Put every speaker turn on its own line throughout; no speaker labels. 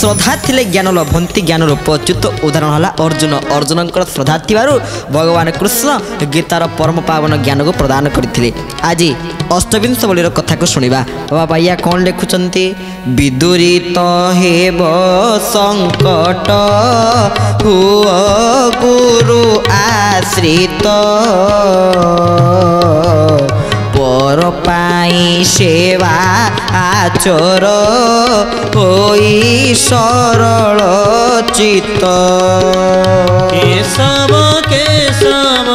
श्रद्धा थिले ज्ञान लभंती ज्ञान रूप अच्युत उदाहरण है अर्जुन अर्जुन श्रद्धा थिबारु भगवान कृष्ण गीतार परम पावन ज्ञान को प्रदान करथिले। आज अष्टविंश बलिर कथा को शुणा बाबा बाइया कौन लिखुचंती विदुरित हेब संकट हुआ गुरु आश्रित पर पाई सेवा आचर होई सरल चित्त
केशव केशव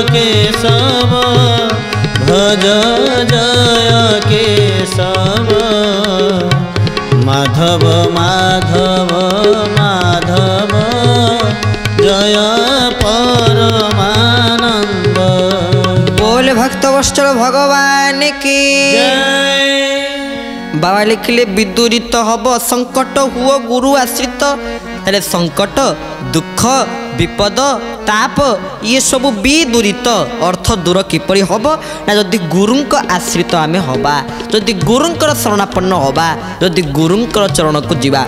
केशव भज जय केशव माधव माधव माधव जय परमानंद।
बोल भक्त वत्सल भगवान की बाबा लिखिले विदुरित हब संकट हुओ गुरु आश्रित। हेले संकट दुख विपद ताप ये सब विदुरित अर्थ दूर किपरि हब ना जदि गुरुंक आश्रित आमे हबा जदि गुरुंकर शरणापन्न हबा जदि गुरुंकर चरण को जीवा।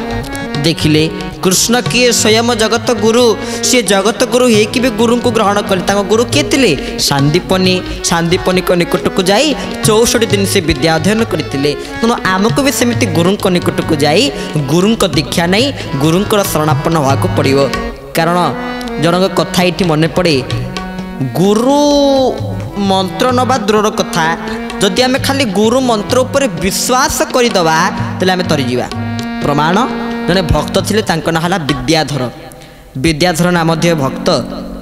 देखिले कृष्ण किए स्वयं जगत गुरु सी जगत गुरु हे कि भी गुरु को ग्रहण कले तांको गुरु के थिले सांदीपनी सांदीपनी को निकट को जाई 64 दिन से विद्या अध्ययन करथिले। तेणु आमको भी सेमिति गुरु को निकट को जाई गुरु को दीक्षा नहीं गुरु को शरणापन्न होगा को पड़िबो। कारण जनक कथा ये मन पड़े गुरु मंत्र नवा दूर कथा जदि आम खाली गुरु मंत्र उपर विश्वास करदे तेल आम तरीजा। प्रमाण जने भक्त थिले तांको ना हला विद्याधर विद्याधर नामधेय भक्त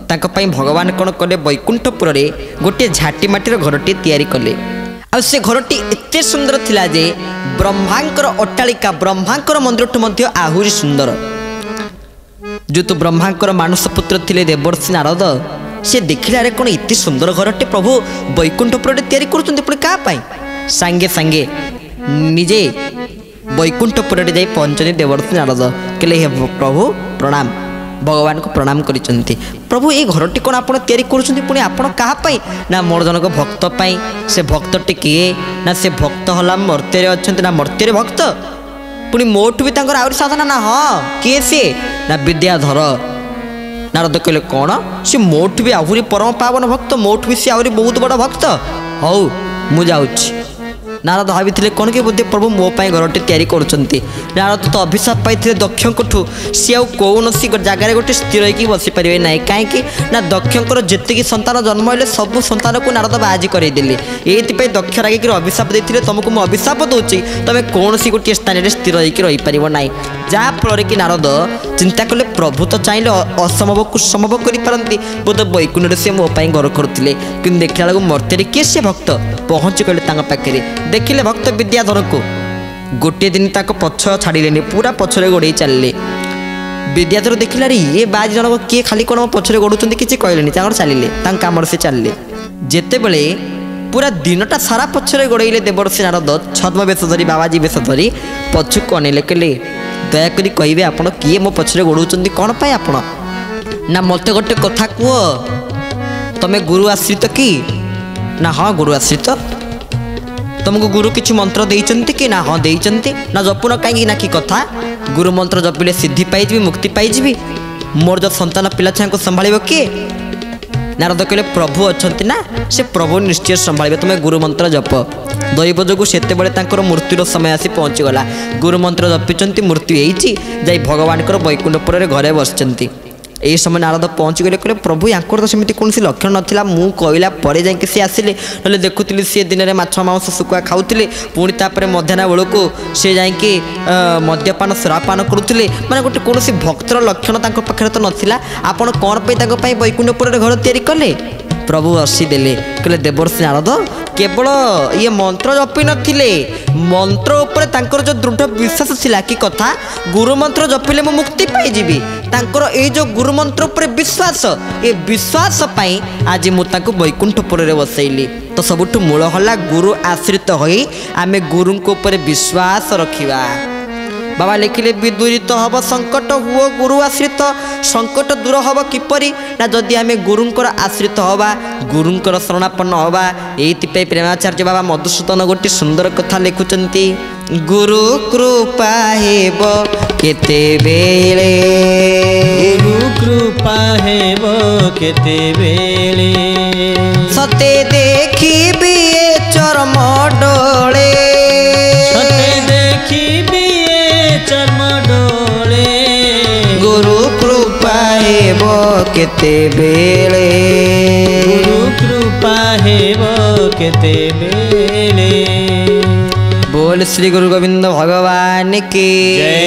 तांको पई भगवान कौन कले वैकुंठपुर रे गोटे झाटी माटीर घरटी तैयारी कले। आ से घरटी एते सुंदर थिला जे ब्रह्मांकर अट्टालिका ब्रह्मांकर मंदिरठु मध्य आहुरी सुंदर। जो तो ब्रह्मांकर मानस पुत्र थिले देवर्षि नारद से देखिले अरे कौन इतनी सुंदर घरटे प्रभु वैकुंठपुर तैयारी करुछन्ति पुणी का पाई सांगे सांगे निजे वैकुंठपुर जाई पहुंचनी देवर्षि नारद कहले हे प्रभु प्रणाम भगवान को प्रणाम करिसंती। प्रभु ये घरटी कौन आप तैयारी करुछन्ति पुणी आपण कहा पाई ना मोर जनक भक्त पाई। से भक्तटी किए ना से भक्त हला मर्त्य अछंती ना मर्त्य भक्त पुणी मोठू भी तांकर आउरी साधना ना हाँ किए सी ना विद्याधर। नारद कहले कौन सी मोठू भी आहुरी परम पावन भक्त मोठू भी सी आहुरी बहुत बड़ भक्त हौ मु जाउछि। नारद भावी कौन कि बोधे प्रभु मो पाई घरटी तैयारी करुछन्ति। नारद तो अभिशाप पाई दक्षठू सी कौन जगार गोटे स्थिर होगी बसी पारे ना कहीं ना दक्षर जी सन्तान जन्म है सबू सन्तान को नारद बाजी करदेले। ये दक्ष रागिक अभिशाप देते तुमको मुझे अभिशाप दूसरी तुम कौन सी गोटे स्थान में स्थिर होकर रहीपर ना जहाँफल कि नारद चिंता कले प्रभु तो चाहिए असंभव को संभव करपारती बोध वैकुंठ से मो पाई घर करुले कि देखला बेलू मर्त्य किए से भक्त पहुँची गले पाखे देखिले भक्त विद्याधर को गोटे दिन तक पछ छाड़े पूरा पछरे गोड़े चलले। विद्याधर देखिले अरे ये बाज जनक किए खाली कौन पछरे गोड़ुंट किसी कहले चलिए कम से चलिए जिते बड़े पूरा दिनटा सारा पछरे गोड़े देवर्षि नारद छद्मवेश धरी बाबाजी वेश धरी पछुक अनेले कहले दयाकोरी कहे आप किए मो पछरे गोड़ुंट कौन पाए आप ना मत गोटे कथा कह तमें गुरु आश्रित कि ना हाँ गुरु आश्रित तुमको गुरु किसी मंत्र देइचंती कि ना हाँ देइचंती ना जपुन कहीं ना कि कथा गुरु मंत्र जपिले सिद्धि पाई मुक्ति पाई मोर जो संतान पिला छाया को संभाल किए नारद कहले प्रभु अच्छा ना से प्रभु निश्चय संभाल तुम्हें गुरु मंत्र जप दैव जो से मृत्युर समय आसी पहुँचीगला गुरु मंत्र जपिंट मृत्यु होती भगवान वैकुंठपुर घरे बसचंती। यही समय नारद पहुँची गले कहले प्रभु यांकर तो सेमती कौन लक्षण नाला मु कहला पर जाकि सी आसिले ना देखुली सी दिन में माछ मांस शुखुआ खाऊले पुणी तापर मध्याह्न बेलू सी जाकि मद्यपान सुरापान करुले माने गोटे कौन भक्तर लक्षण पाखे तो नाला आपण कौन पे वैकुंठपुर घर तैयारी कले प्रभु हसीदेले कहले देवर्षि नारद केवल ये मंत्र जपी नथिले मंत्र उपर तांकर जो दृढ़ विश्वास थिला कि कथा गुरु मंत्र जपिले मु मुक्ति पाई जीवी तांकर ए जो गुरु मंत्र उपर विश्वास ए विश्वास पाई आज मु तांको वैकुंठपुर रे बसैली। तो सबुठु मूल हला गुरु आश्रित होई आमे गुरु को उपर विश्वास रखिबा। बाबा लिखिले विदुरित हब संकट हुओ गुरु आश्रित संकट दूर हब किपरि ना जदि आमे गुरुंकर आश्रित हवा गुरुंकर शरणापन्न हवा। एइतिपै प्रेमाचार्य बाबा मधुसूदन गोटे सुंदर कथा लिखुचंती गुरु कृपा हेब କେତେବେଳେ
गुरु कृपा हेब केतेबेले
सते देखिबि ए चर्म डोळे
सते देखिबि ए चर्म डोळे
गुरु कृपा हेब केतेବେଳେ
गुरु कृपा हेब केतेबेले
बोल श्री गुरु गोविंद भगवान की
जय।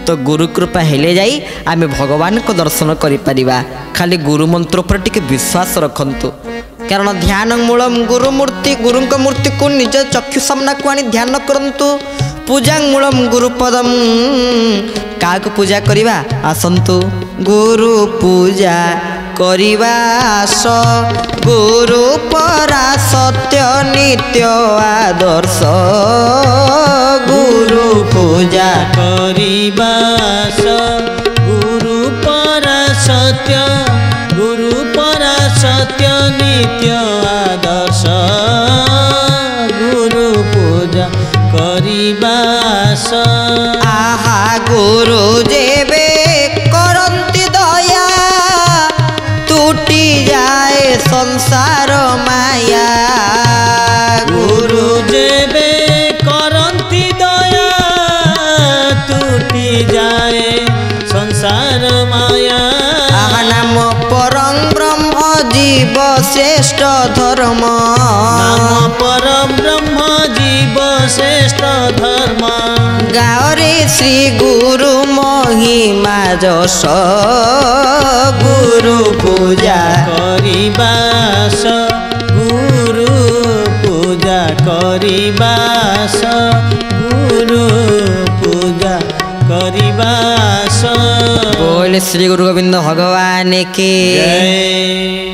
तो गुरु कृपा हेले जाई आमे भगवान को दर्शन करि परिबा। खाली गुरु मंत्र पर टिके विश्वास रखंतु कारण ध्यान मूलम गुरु मूर्ति गुरुंक मूर्ति को निज चक्षु सामना को आनी ध्यान करंतु पूजा मूलम गुरु पदम काक पूजा करिबा आसंतु गुरु पूजा करिबा आस गुरु परा सत्य नित्य आदर्श गुरु पूजा
करिबास गुरु परा सत्य नित्य आदर्श गुरु पूजा करिबास
आहा गुरु जेबे करंती दया टूटी जाए संसार माया
गुरु जेबे करंती दया टूटी जाए संसार माया
आहा नाम परम ब्रह्म जीव श्रेष्ठ धर्म
नाम परम ब्रह्म जीव श्रेष्ठ धर्म
गाओरे श्री गुरु महिमा जस गुरु पूजा
करिबास गुरु पूजा करिबास गुरु पूजा करिबास
बोल श्री गुरु गोविंद भगवान के
जय।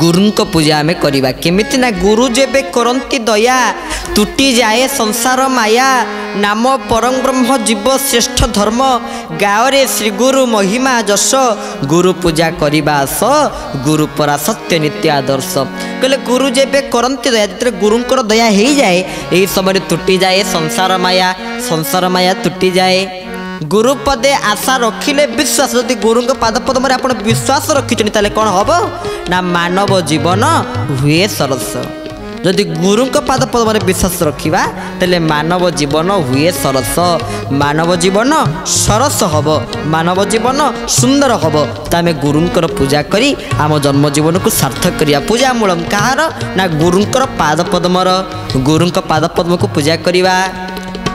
गुरुंक पूजा आमे करिबा केमिति ना गुरु जेबे करंती दया टूटी जाए संसार माया नाम परम ब्रह्म जीव श्रेष्ठ धर्म गाओरे श्री गुरु महिमा जस गुरु पूजा करिबा आस गुरु परा सत्य नित्य आदर्श कहले गुरु जेबे करंती दया जेते गुरुंकर दया हेई जाए एही समय टूटी जाए संसार माया टूटी जाए गुरु पदे आशा रखिले विश्वास जदि गुरु पाद पद्म आप विश्वास रखिछन ताले कौन हम ना मानव जीवन हुए सरस जदि गुरु पाद पद्म विश्वास रखा तेले मानव जीवन हुए सरस मानव जीवन सरस हम मानव जीवन सुंदर हम तो आम गुरुंकर पूजा करी आम जन्म जीवन को सार्थक करिया पूजा मूलम कहार ना गुरुंकर पाद पद्मर गुरुंक पाद पद्म को पूजा करिवा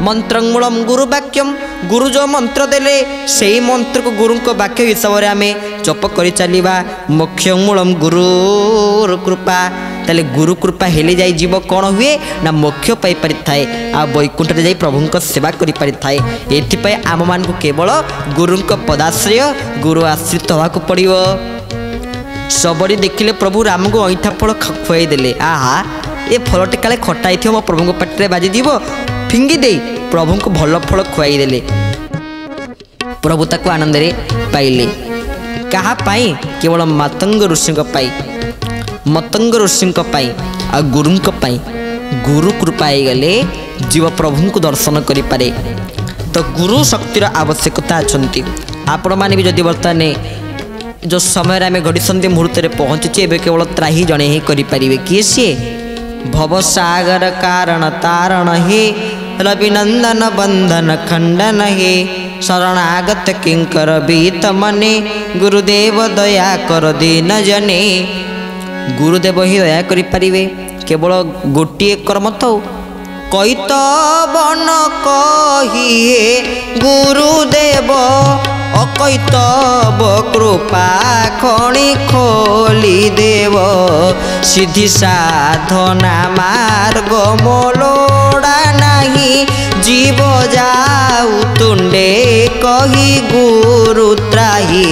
मंत्र मूलम गुरु वाक्यम गुरु जो मंत्र देले से मंत्र को गुरु को वाक्य हिसाब से आम जप कर चलवा मोक्ष मूलम गुरु कृपा ताले गुरु कृपा हेले जाई जीव कौन हुए ना मोक्ष पाई पारि थाए आ वैकुंठ रे जाई प्रभु को सेवा करि पारि थाए एथि आम मान को केवल गुरु को पदाश्रय गुरु आश्रित होगा को पड़िवो सबरी देखिले प्रभु राम को ऐठा फल खुआई देले आहा ए फलटे काले खटाई थो मो प्रभु को पाटे बाजी जीव फिंगी दे प्रभु को भल फल खुआई देले प्रभु ताको आनंद रे पाइले कहा पाई केवल मतंग ऋषि मतंग ऋषि आ गुरु गुरु कृपा गले जीव प्रभु को दर्शन करि पारे तो गुरु शक्तिर आवश्यकता अच्छी आपण मैंने भी जदि बर्तमान जो समय आम घड़ीसंधि मुहूर्त पहुँची एवं केवल त्राही जड़े ही करें किए सी भवसागर कारण तारण हे रविनंदन बंधन खंडन हे शरणागत किंकर बीत मने गुरुदेव दया कर दीन जने गुरुदेव ही दया करें केवल गोटे कर्म तो कैतवन कहिए गुरुदेव अकैतव कृपा खणी खोली देव सिद्धि साधना मार्ग मोलोड़ा नहीं जीव जाऊ तुंडे कही गुरु त्राही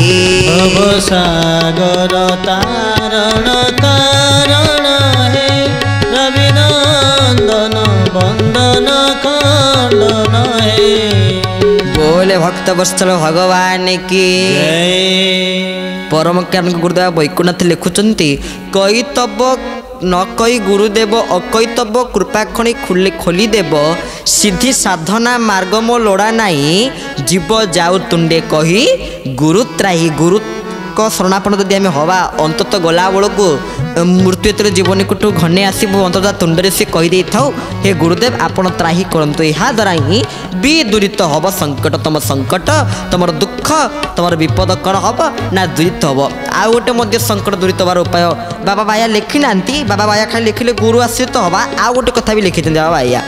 भवसागर तारण कारण हे रविनंदन बंदन खंडन हे
बोले भक्त वत्सल भगवान की परम ज्ञान गुरुदेव वैकुंठ लिखुंट कैतव न कही गुरुदेव अकैतव कृपा खणी खोली देव सिद्धि साधना मार्ग मो लोड़ा नाई जीव जाऊ तुंडे कही गुरु त्राही गुरु शरणापण जदि आम हवा अंतत गला बेलू मृत्यु ये जीवन कुटू घने आसबू अंतत तुंडे से कहीदे था हे गुरुदेव आपण त्राही करतु या द्वारा ही विदूरित हम संकट तुम दुख तुम विपद कौन हम ना दूरित हम आउ गोटे संकट दूरित हबार उपाय बाबा बाया लिखी ना बाबा बाया खाली लिखिले गुरु आश्रित हवा आउ गोटे कथा भी लिखी बाबा बाया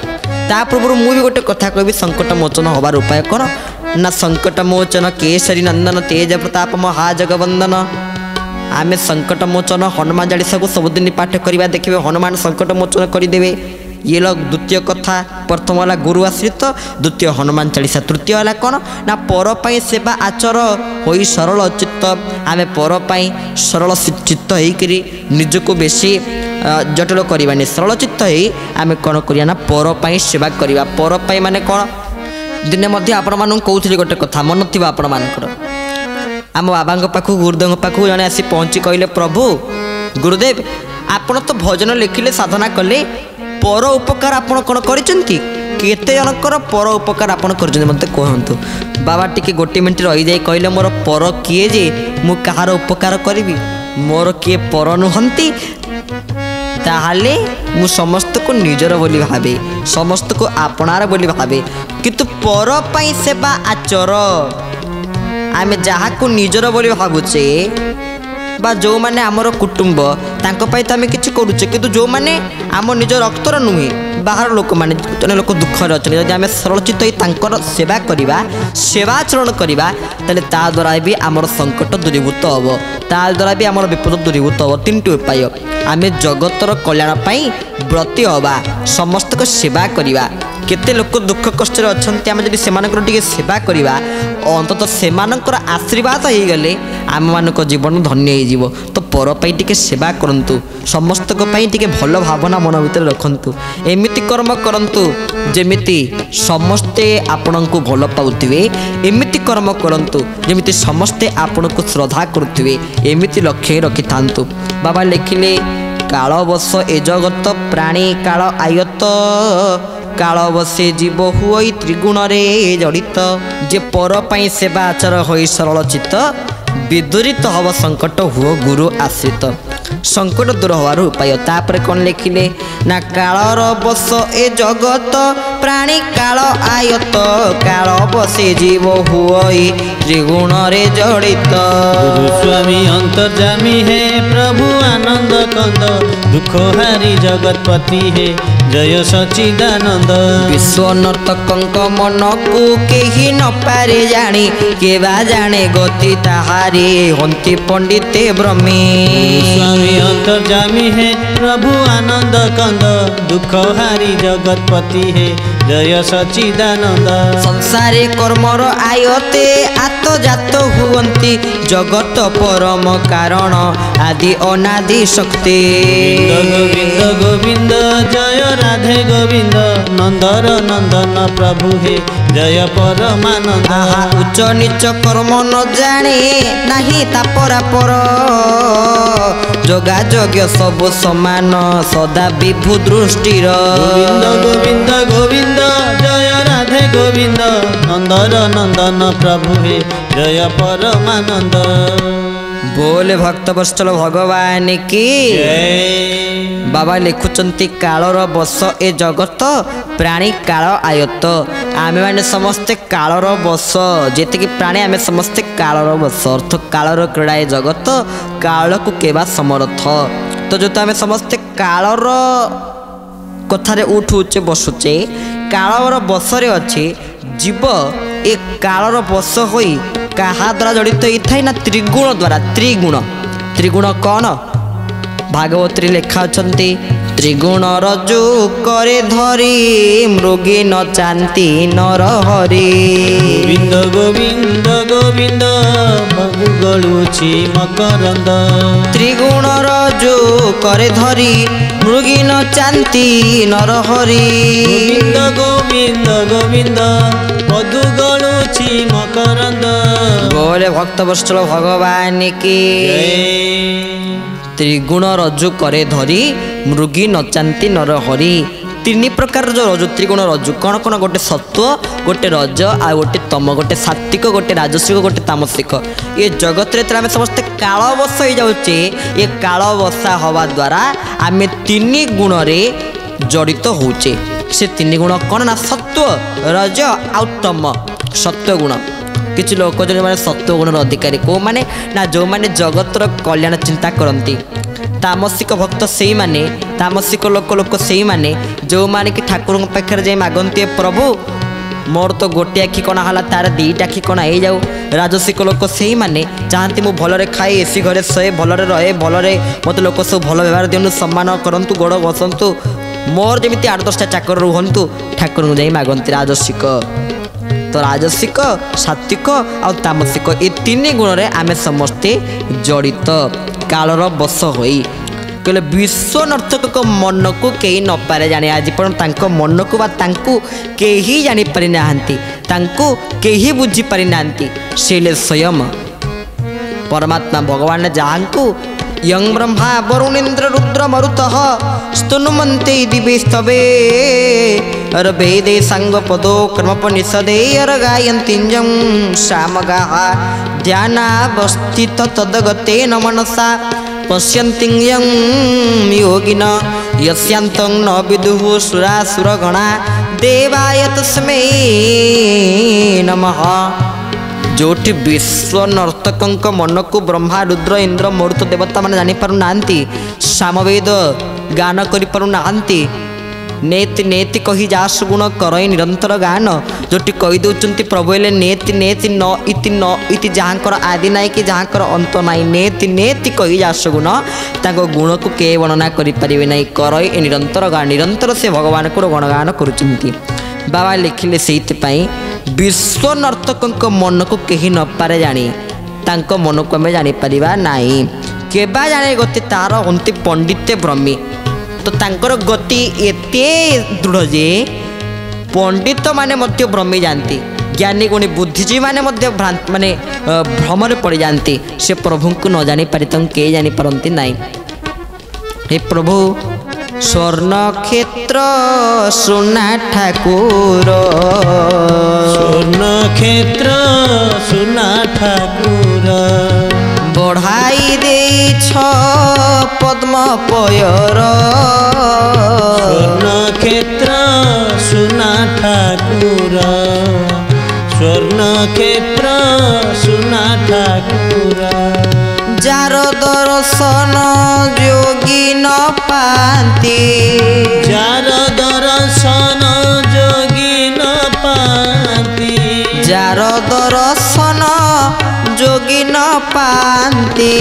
ता पूर्व मुझे गोटे कथा कहि संकट मोचन हबार उपाय कौन ना संकट मोचन केसरी नंदन तेज प्रताप महाजगवंदन आम संकट मोचन हनुमान चालीसा को सबुदिन पाठ करवा देखिए हनुमान संकट मोचन करदे ये लोग द्वितीय कथा प्रथम वाला गुरु आश्रित द्वितीय हनुमान चालीसा तृतीय वाला कौन ना पर सेवा आचर हो सरल चित्त आम पर सरल चित्त होकरी निजको बेसी जटिल करवानी सरल चित्त ही आम कौन करा पर सेवा करवा पर माने कौन दिने मध्य आपण मानू कहूली गोटे कथा मन थी आपण मानकर आम बाबा पाखु गुरुदेव पाखु जड़े आसी पहुँची कहले प्रभु गुरुदेव आपण तो भजन लिखिले साधना कले पर उपकार आपण कौन करते जनकर पर उपकार आपण कर मत कहतु बाबा टी गोटे मिनट रही जाए कहले मोर पर किए जे मु कहार उपकार करी मोर किए पर नुहंती ताहले मु समस्त को निजर बोली भावे समस्त को आपणार बोली भावे किंतु पर पाई सेवा आचर आम जहाँ को निजर बोली भावुचे बा जो माने आमर कुटुंब तांको पाई तो आम किछि करूचे किंतु जो माने आम निज रक्तर नुहे बाहर लोक माने जने लोक दुखर अच्छे जदि आम सरल चित्त तांकर सेवा करवा सेवाचरण करवा ताले ता द्वारा भी आमर संकट दूरीभूत हम ता द्वारा भी आमर विपद दूरीभूत हम तीनटी उपाय आम जगतर कल्याण पाई व्रती हवा समस्त को सेवा करवा केते लोक दुख कष्ट अच्छा आम जब से सेवा करवा अंतत से आशीर्वाद हो गले आम मान जीवन धन्य हो तो पर टे सेवा करंतु समस्त टे भल भावना मन भर रखंतु एमिति कर्म करंतु जेमिति समस्ते आपण को भल पाउथिबे एमिति कर्म करंतु जेमिति समस्ते आपण को श्रद्धा करुथिबे एमिति लक्ष्य रखि थांतु बाबा लिखिले काल बस ए जगत प्राणी काल आयत काल बसे जीव हुई त्रिगुण रे जड़ित जे पर पाई सेवा आचर हो सरल चित्त विदूरित हव संकट हुओ गुरु आश्रित संकट दूर हवार उपाय तापर कौन लिखिले ना कालर बस ए जगत प्राणी काल आयत काल बसे जीव हुई त्रिगुण रे जड़ित
गुरु स्वामी अंतर्जामी है प्रभु आनंद कंद दुख हारी जगतपति है जय सच्चिदानंद
विश्व नर्तक मन को केही न पारे जानी केवा जाने गति ताहारी हंती पंडिते ब्रह्मी
स्वामी अंतर्जामी है प्रभु आनंद कंद दुख हारी जगतपति है जय सच्चिदानंद
संसारे कर्मर आयते आत्मजात हुवंती जगत परम कारण आदि अनादि शक्ति
गोविंद गोविंद जय राधे गोविंद नंदर नंदन प्रभु हे जय परमानंद
उच्च नीच कर्म न जाने नहीं तापरा पर जोगा जोग्य सब समान सदा विभु दृष्टिर
गोविंद गोविंद गोविंद जय राधे गोविंद नंदर नंदन प्रभु हे जय परमानंद
बोले भक्त वत्सल भगवान की बाबा लिखुचंती कालर बस ए जगत प्राणी काल आयत आमे माने समस्ते कालर बस जेते कि प्राणी आमे समस्ते कालर बस अर्थ कालर क्रीड़ा ए जगत काल को केबा समर्थ तो जो आमे समस्ते कालर कथारे उठुचे बसुचे कालर बसरे अच्छे जीव ए कालर बस होई कहा द्वारा जड़ित होता ना त्रिगुण द्वारा त्रिगुण कौन भागवती लेखा अच्छे त्रिगुण रजु करे धरी मृगी न चांती नर हरि
गोविंद गोविंद गोविंद बहु गलुची मकरंद
त्रिगुण रजु करे धरी मृगी न चांती नर हरि
गोविंद गोविंद मधु गलुची मकरंद
बोले भक्त वत्सल भगवान की त्रिगुण रज्जु करे धरी मृगी नचांती नर हरि। तीन प्रकार जो रज्जु त्रिगुण रज्जु कौन कौन गोटे सत्व गोटे रज आ गोटे तम गोटे सात्विक गोटे राजसिक गोटे तामसिक। ये जगत रे आम समस्ते कालबश हो जाऊे। ये कालबसा हवा द्वारा आम तीन गुण रे जड़ित होचे। से तीन गुण कौन ना सत्व रज आ तम। सत्व गुण किसी लोक जो मैंने सत्व गुण अधिकारी कौ मैंने ना जो मैंने जगतर कल्याण चिंता करती। तामसिक भक्त से माने तामसिक लोक से माने जो माने कि ठाकुर पाखे जाए मागंती प्रभु मोर तो गोटे आखि कणा है तार दीटा आखि कणा हो जाऊ। राजसिक लोक से माने चाहती मु भलरे खाए एसी घरे शहे भलरे रहे भलरे मत लोक सब भल व्यवहार दिनु सम्मान करंतु गोड़ बसंतु मोर जमी 8-10टा चाकर रुहंतु ठाकुर जाई मागंती राजसिक। तो राजसिक सात्विक आ तामसिक ये तीन गुण रे आमे समस्ते जड़ित कालर बस होई। कहले विश्व नर्तक मन को कहीं न पारे जाने आज पर्यंत मन को बा तांकु केही जानी पारि नाहंती तांकु केही बुझी पारि नाहंती। से स्वयं परमात्मा भगवान जहाँकु यं ब्रह्मा वरुणेन्द्र रुद्र मरुतः स्तुनुमन्ते दिवे स्तवे अर वेदे सांग पदो कर्मपनिषदे अर गायन्तिञ्जं सामगाः ध्यानावस्थित तद्गते न मनसा पश्यन्ति यं योगिनः यस्यान्तं न विदुः सुरासुरगणा देवाय तस्मै नमः। जोटी विश्व नर्तक मन को ब्रह्मा रुद्र इंद्र मरुत देवता मैंने जानीपार ना सामवेद गान करी नेति नेति कही जास गुण करई निरंतर गान। जोटी कही दौरान प्रभु हेले नेति नेति न इति जहाँकर आदि नाई कि जहाँकर अंत नाई नेति नेति कही जास गुण ताको गुण को के वर्णना करें ना करई निरंतर गान निरंतर से भगवान को गणगान करुँच। बाबा लिखिले से विश्व नर्तक मन को कहीं न पारे जानी तांको मन को आम जापर नाई केबा जाने गति तार अंति पंडित ब्रह्मी। तो तांकर गति एते दृढ़ जे पंडित माने मध्य ब्रह्मी जानती ज्ञानी गुणी बुद्धिजीवी माने मध्य भ्रांत माने भ्रम पड़ जाती। से प्रभु को न जानी पारि के जानी पारती नाई। हे प्रभु स्वर्ण क्षेत्र सुना ठाकुर
स्वर्ण क्षेत्र सुना ठाकुर
बढ़ाई दे पद्म पयर
स्वर्ण क्षेत्र सुना ठाकुर स्वर्ण क्षेत्र सुना ठाकुर
जार दर्शन जोगी न पाती
जार दर्शन जोगी न पाती
जार दर्शन जोगी न पाती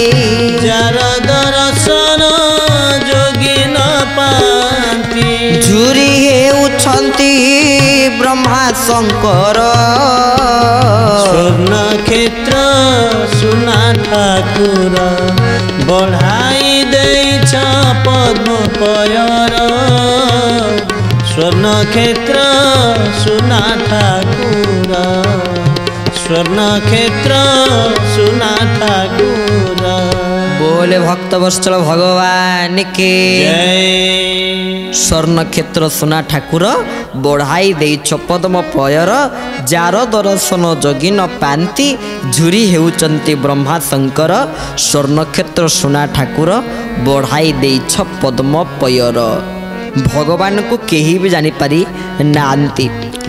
जार दर्शन जोगी न पाती
झुरी हेउछंती ब्रह्मा शंकर
स्वर्ण क्षेत्र सुना ठाकुर बढ़ाई देछ पद्म पयर स्वर्ण क्षेत्र सुना ठाकुर स्वर्ण क्षेत्र सुना ठाकुर।
बोले भक्त वत्सल भगवान के
जय।
स्वर्ण क्षेत्र सुना ठाकुर बढ़ाई दे पद्म पयर जार दर्शन जोगी न पाती झुरी हेउचंती ब्रह्मा शंकर स्वर्ण क्षेत्र सुना ठाकुर बढ़ाई दे पद्म पयर। भगवान को केही भी जानीपारी नांती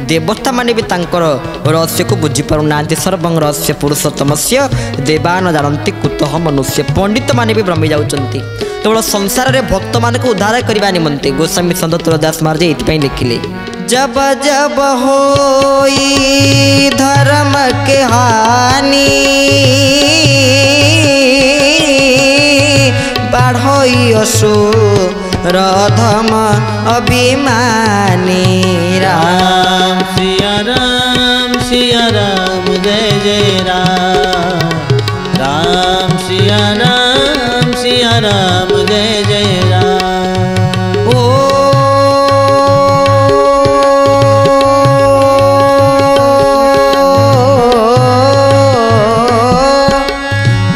देवता माने भी तांकर रहस्य को बुझीपार ना सर्वं रहस्य पुरुषोत्तमस्य देवान जानती कुतः मनुष्य। पंडित माने भी भ्रमी जाउचंती केवल संसार रे भक्त मान को उद्धार करबा निमंते गोस्वामी संत तुलसीदास महाराज एथि लिखिले जब जब होई धर्म के हानि बढ़ोई असुरधम अभिमानी।
राम सिया राम जय जय राम राम सिया राम जय जय राम।
ओ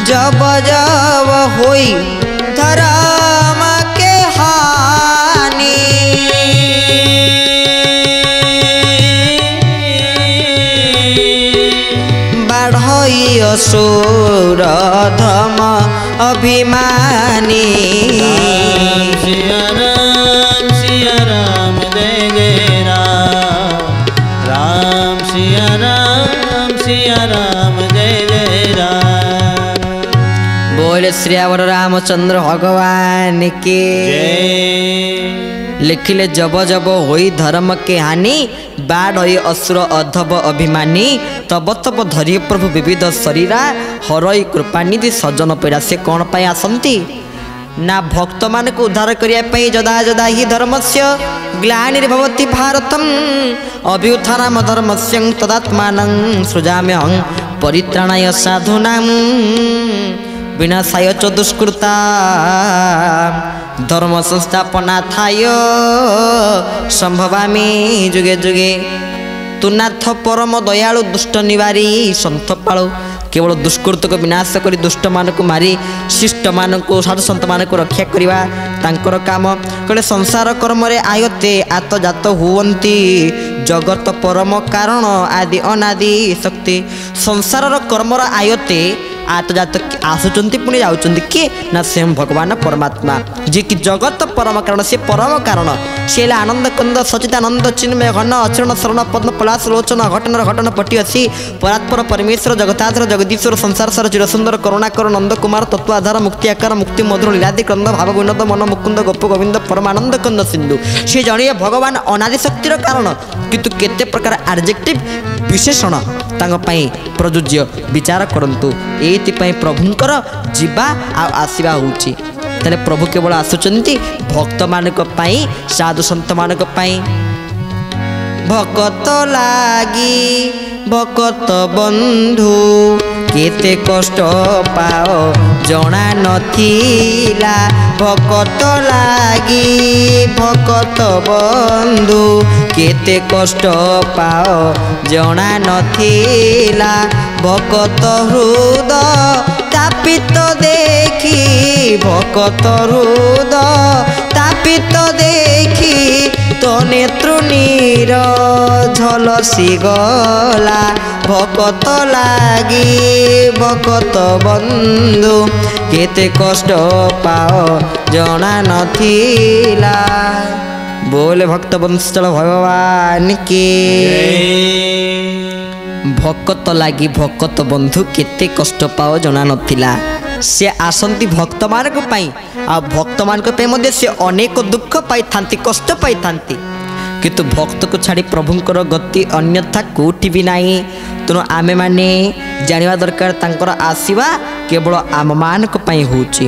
जब जब होई धर्म के हानि बढ़ई असुर धम अभिमानी
सिया राम जय जय राम सिया राम जय जय राम।
बोल श्रीवर रामचंद्र भगवान के लिखिले जब जब होई धर्म के हानि बाढ़ होई असुर अधब अभिमानी तब तब धरी प्रभु विविध शरीरा हरई कृपानिधि सजन पेड़ा से कौन पाई आसंती ना भक्त मान को उद्धार करने जदा जदा ही धर्मस्य ग्लानिर्भवति भारतम अभ्युत्थानम धर्मस्य तदात्मानं सृजाम्यहं परित्राणाय साधूनां विनाशाय च दुष्कृता धर्म संस्थापनार्थाय संभवामि जुगे जुगे तुनाथ परम दयालु दुष्ट निवारी सन्थ पाळु केवल दुष्कृत को विनाश करी दुष्ट मान को मारी शिष्ट मान को साधु संत मान को रक्षा करवा तांकर काम कहले संसार कर्म रे आयते आतजात हुवंती जगत परम कारण आदि अनादि शक्ति संसार कर्म आयते आतजात आसुचंती पुणी जाउचंती किए ना स्वयं भगवान परमात्मा जे कि जगत परम कारण से परम कारण से आनंद कंद सचिदानंद चिन्मय घन अचरण शरण पद्म पलाश लोचन घटन घटन पटी अच्छी परात्पर परमेश्वर जगताधर जगदीश्वर संसार सर चिरसुंदर करुणाकर नंद कुमार तत्वाधार मुक्ति आकार मुक्ति मधुर लीलादि कंद भाव विनोद मन मुकुंद गोप गोविंद परमानंद कंद सिंधु से जड़े भगवान अनादि शक्तिर कारण किंतु केते प्रकार एडजेक्टिव विशेषण तांग पई प्रयोज्य विचार करंतु एतिपई प्रभुंकर जीवा आ आसीबा होउची तले प्रभु केवल आसुचंती भक्त मानक पई साधु संत मानक पई भक्त लागी भक्त बंधु केते कष्ट पाओ जना नथिला भक्त लागी भक्त बंधु केते कष्ट पाओ जना नथिला भक्त हृदय तापित देखी भक्त हृदय तापित देखी तो नेत्रुनीर झलसी गला भक्त लागी भक्त बंधु केते कष्ट पाओ जना नथिला बोले भक्त वंशल भगवान के भक्त लागी भक्त बंधु केते कष्ट पाओ जना नथिला से आसंती भक्त मानक पाई आ भक्त मानक पे मध्य से अनेक दुख पाई थांती कष्ट पाई थांती किंतु भक्त को छाड़ी प्रभुंकर गति अन्यथा कोठी भी नहीं तेणु आमे माने जानिबा दरकार तांकर आसीबा केवल आम मानक पाई होची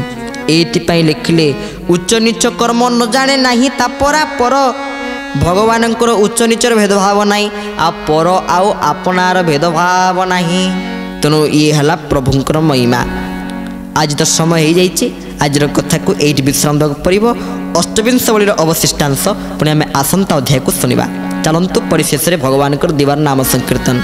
एति लिखिले उच्च नीच कर्म न जाने नाही तापरा पर भगवान उच्च नीचर भेदभाव नहीं आ पर आउ आपनार भेदभाव नहीं तेणु ये है प्रभुंकर महिमा आज तो समय हो जाइए आज कथा को ये विश्राम देवाक पड़ो अष्टविंश बलि अवशिष्टांश पुणी आम आसंता अध्याय को शुणा चलतु परिशेष भगवान दिवार नाम संकीर्तन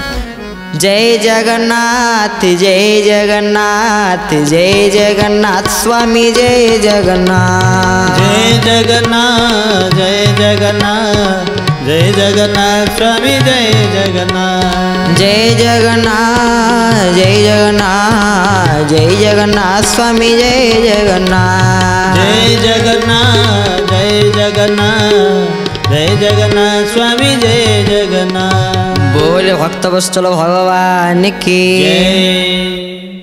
जय जगन्नाथ जय जगन्नाथ जय जगन्नाथ स्वामी जय जगन्नाथ
जय जगन्नाथ जय जगन्नाथ जय जगन्नाथ स्वामी जय जगन्नाथ
जय जगन्नाथ जय जगन्नाथ जय जगन्नाथ स्वामी जय जगन्नाथ
जय जगन्नाथ जय जगन्नाथ जय जगन्नाथ स्वामी जय जगन्नाथ
बोले भक्तवत्सल भगवान की
जय।